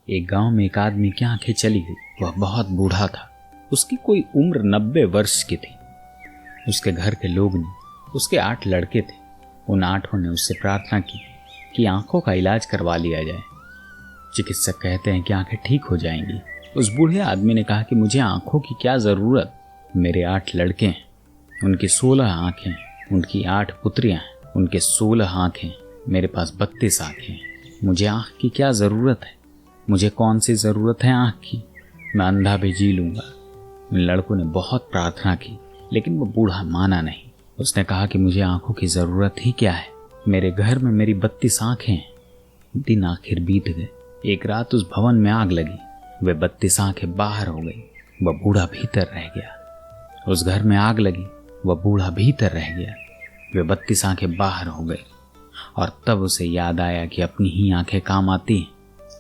एक गांव में एक आदमी की आंखें चली गई। वह बहुत बूढ़ा था। उसकी कोई उम्र 90 वर्ष की थी। उसके घर के लोग ने, उसके 8 लड़के थे, उन 8 ने उससे प्रार्थना की कि आंखों का इलाज करवा लिया जाए। चिकित्सक कहते हैं कि आंखें ठीक हो जाएंगी। उस बूढ़े आदमी ने कहा कि मुझे आंखों की क्या जरूरत, मेरे 8 लड़के हैं, उनकी 16 आंखें, उनकी 8 पुत्रियां हैं, उनके 16 आंखें, मेरे पास 32 आंखें हैं। मुझे आंख की क्या जरूरत है? मुझे कौन सी जरूरत है आंख की? मैं अंधा भी जी लूंगा। उन लड़कों ने बहुत प्रार्थना की, लेकिन वो बूढ़ा माना नहीं। उसने कहा कि मुझे आंखों की जरूरत ही क्या है, मेरे घर में मेरी 32 आंखें हैं। दिन आखिर बीत गए। एक रात उस भवन में आग लगी। वे 32 आंखें बाहर हो गई। वह बूढ़ा भीतर रह गया। उस घर में आग लगी। वह बूढ़ा भीतर रह गया। वे 32 आंखें बाहर हो गई। और तब उसे याद आया कि अपनी ही आंखें काम आती हैं,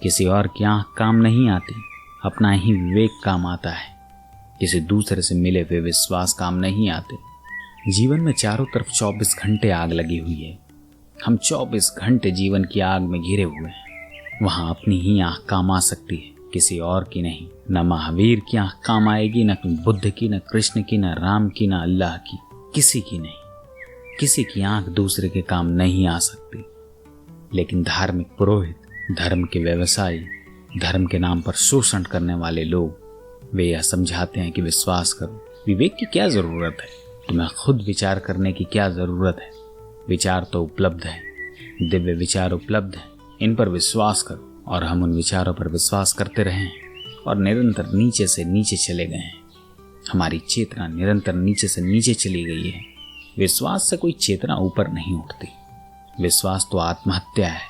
किसी और की आंख काम नहीं आती। अपना ही विवेक काम आता है, किसी दूसरे से मिले हुए विश्वास काम नहीं आते। जीवन में चारों तरफ 24 घंटे आग लगी हुई है। हम 24 घंटे जीवन की आग में घिरे हुए हैं। वहां अपनी ही आंख काम आ सकती है, किसी और की नहीं। न महावीर की आंख काम आएगी, न बुद्ध की, न कृष्ण की, न राम की, न अल्लाह की, किसी की नहीं। किसी की आंख दूसरे के काम नहीं आ सकती। लेकिन धार्मिक पुरोहित, धर्म के व्यवसायी, धर्म के नाम पर शोषण करने वाले लोग, वे यह समझाते हैं कि विश्वास करो। विवेक की क्या जरूरत है? तुम्हें खुद विचार करने की क्या जरूरत है? विचार तो उपलब्ध है, दिव्य विचार उपलब्ध है, इन पर विश्वास करो। और हम उन विचारों पर विश्वास करते रहे हैं और निरंतर नीचे से नीचे चले गए हैं। हमारी चेतना निरंतर नीचे से नीचे चली गई है। विश्वास से कोई चेतना ऊपर नहीं उठती। विश्वास तो आत्महत्या है।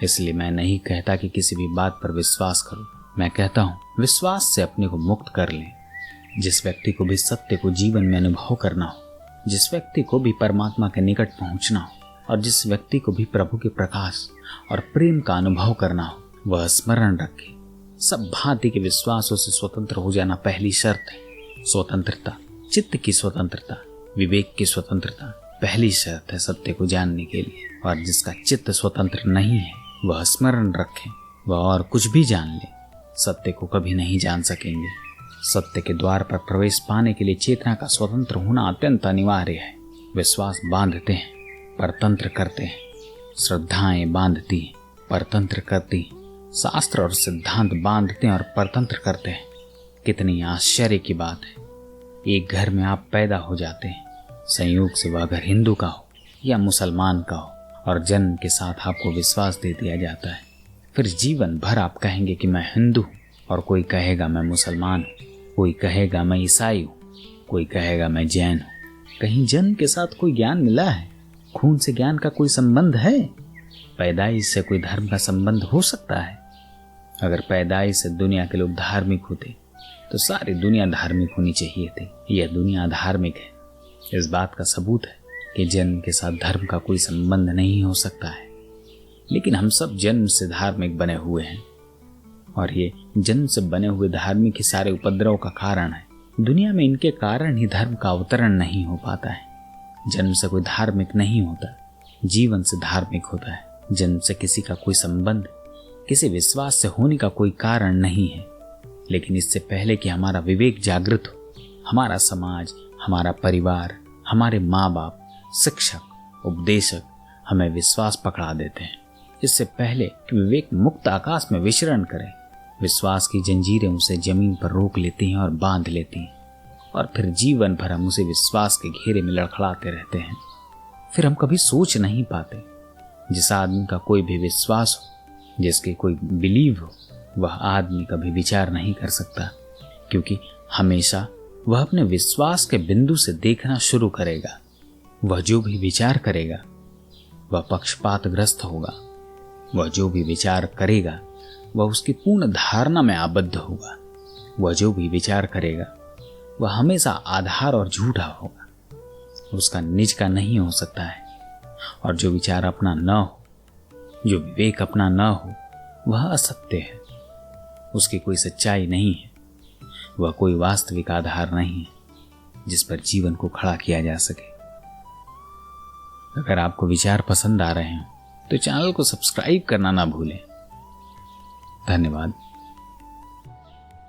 इसलिए मैं नहीं कहता कि किसी भी बात पर विश्वास करो। मैं कहता हूं विश्वास से अपने को मुक्त कर लें। जिस व्यक्ति को भी सत्य को जीवन में अनुभव करना हो, जिस व्यक्ति को भी परमात्मा के निकट पहुंचना हो और जिस व्यक्ति को भी प्रभु के प्रकाश और प्रेम का अनुभव करना हो, वह स्मरण रखे, सब भांति के विश्वासों से स्वतंत्र हो जाना पहली शर्त है। स्वतंत्रता, चित्त की स्वतंत्रता, विवेक की स्वतंत्रता पहली शर्त है सत्य को जानने के लिए। और जिसका चित्त स्वतंत्र नहीं है, वह स्मरण रखे, वह और कुछ भी जान ले, सत्य को कभी नहीं जान सकेंगे। सत्य के द्वार पर प्रवेश पाने के लिए चेतना का स्वतंत्र होना अत्यंत अनिवार्य है। विश्वास बांधते हैं, परतंत्र करते हैं। श्रद्धाएं बांधती हैं, परतंत्र करती हैं। शास्त्र और सिद्धांत बांधते हैं और परतंत्र करते हैं। कितनी आश्चर्य की बात है। एक घर में आप पैदा हो जाते हैं, संयोग से वह घर हिंदू का हो या मुसलमान का हो, और जन्म के साथ आपको विश्वास दे दिया जाता है। फिर जीवन भर आप कहेंगे कि मैं हिंदू हूँ, और कोई कहेगा मैं मुसलमान हूँ, कोई कहेगा मैं ईसाई हूँ, कोई कहेगा मैं जैन हूँ। कहीं जन्म के साथ कोई ज्ञान मिला है? खून से ज्ञान का कोई संबंध है? पैदाइश से कोई धर्म का संबंध हो सकता है? अगर पैदाइश से दुनिया के लोग धार्मिक होते तो सारी दुनिया धार्मिक होनी चाहिए थी। यह दुनिया धार्मिक है। इस बात का सबूत है कि जन्म के साथ धर्म का कोई संबंध नहीं हो सकता है। लेकिन हम सब जन्म से धार्मिक बने हुए हैं, और ये जन्म से बने हुए धार्मिक ही सारे उपद्रव का कारण है। दुनिया में इनके कारण ही धर्म का अवतरण नहीं हो पाता है। जन्म से कोई धार्मिक नहीं होता, जीवन से धार्मिक होता है। जन्म से किसी का कोई संबंध, किसी विश्वास से होने का कोई कारण नहीं है। लेकिन इससे पहले कि हमारा विवेक जागृत हो, हमारा समाज, हमारा परिवार, हमारे माँ बाप, शिक्षक, उपदेशक हमें विश्वास पकड़ा देते हैं। इससे पहले कि विवेक मुक्त आकाश में विचरण करे, विश्वास की जंजीरें उसे जमीन पर रोक लेती हैं और बांध लेती हैं। और फिर जीवन भर हम उसे विश्वास के घेरे में लड़खड़ाते रहते हैं। फिर हम कभी सोच नहीं पाते। जिस आदमी का कोई भी विश्वास हो, जिसके कोई बिलीव हो, वह आदमी कभी विचार नहीं कर सकता, क्योंकि हमेशा वह अपने विश्वास के बिंदु से देखना शुरू करेगा। वह जो भी विचार करेगा वह पक्षपातग्रस्त होगा। वह जो भी विचार करेगा वह उसकी पूर्ण धारणा में आबद्ध होगा। वह जो भी विचार करेगा वह हमेशा आधार और झूठा होगा, उसका निज का नहीं हो सकता है। और जो विचार अपना न हो, जो विवेक अपना न हो, वह असत्य है। उसकी कोई सच्चाई नहीं है, वह कोई वास्तविक आधार नहीं है जिस पर जीवन को खड़ा किया जा सके। अगर आपको विचार पसंद आ रहे हो तो चैनल को सब्सक्राइब करना ना भूलें। धन्यवाद।